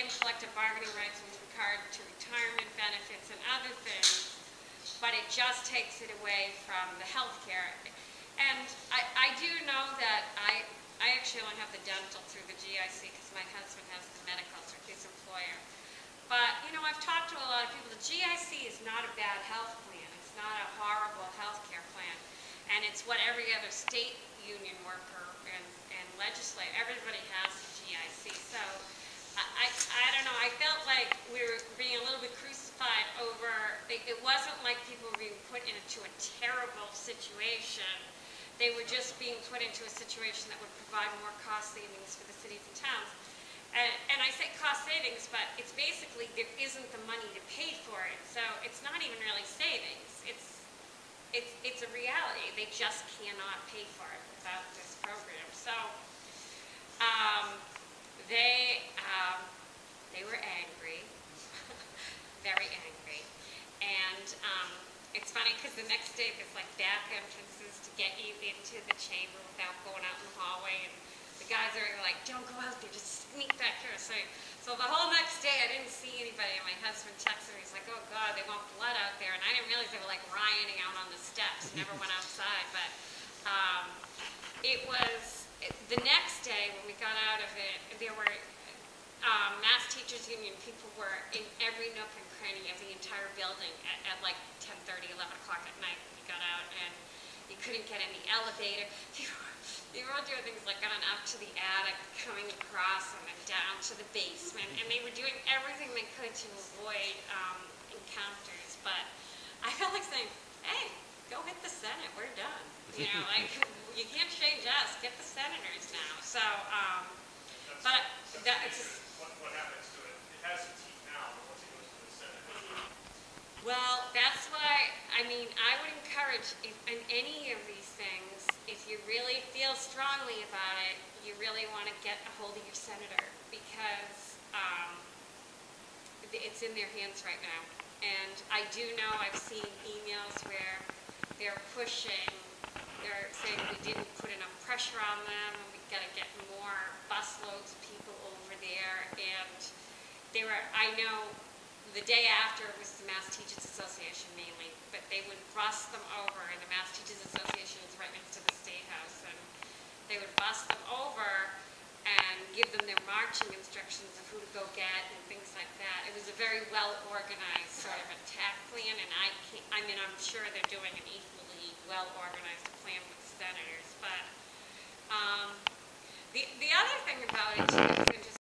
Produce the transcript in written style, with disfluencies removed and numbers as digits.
claim collective bargaining rights with regard to retirement benefits and other things, but it just takes it away from the health care. And I do know that I actually only have the dental through the GIC because my husband has the medical through his employer. But, you know, I've talked to a lot of people. The GIC is not a bad health plan. It's not a horrible health care plan. And it's what every other state union worker and legislator, everybody has the GIC. So, I don't know, I felt like we were being a little bit crucified over, it wasn't like people were being put into a terrible situation. They were just being put into a situation that would provide more cost savings for the cities and towns. And I say cost savings, but it's basically there isn't the money to pay for it. So it's not even really savings. It's a reality. They just cannot pay for it without this program. So they were angry, very angry. And it's funny because the next day there's like back entrances to get you into the chamber without going out in the hallway. And the guys are like, don't go out there, just sneak back here. So the whole next day I didn't see anybody, and my husband texted me, he's like, oh God, they want blood out there. And I didn't realize they were like rioting out on the steps, never went outside. But it was, the next day when we got out of it, there were Mass Teachers Union people were in every nook and cranny of the entire building at like 10:30, 11 o'clock at night when we got out, and you couldn't get in the elevator. They were all doing things like going up to the attic, coming across, and then down to the basement, and they were doing everything they could to avoid encounters. But I felt like saying, hey, go hit the Senate, we're done. You know, like, you can't change us, get the senators now. So, but it's just, what happens to it? It has some teeth now, but once it goes to the Senate. well, that's why, I mean, I would encourage, in any of these things, if you really feel strongly about it, you really want to get a hold of your senator, because it's in their hands right now. And I do know, I've seen emails where they're pushing, they're saying we didn't put enough pressure on them, and we've got to get more busloads of people over there. And they were, I know, the day after it was the Mass Teachers Association mainly, but they would bus them over, and the Mass Teachers Association is right next to the State House, and they would bus them over and give them their marching instructions of who to go get and things like that. It was a very well-organized sort of attack plan, and I mean, I'm sure they're doing an equally well-organized plan with the senators. But the other thing about it, too, is interesting.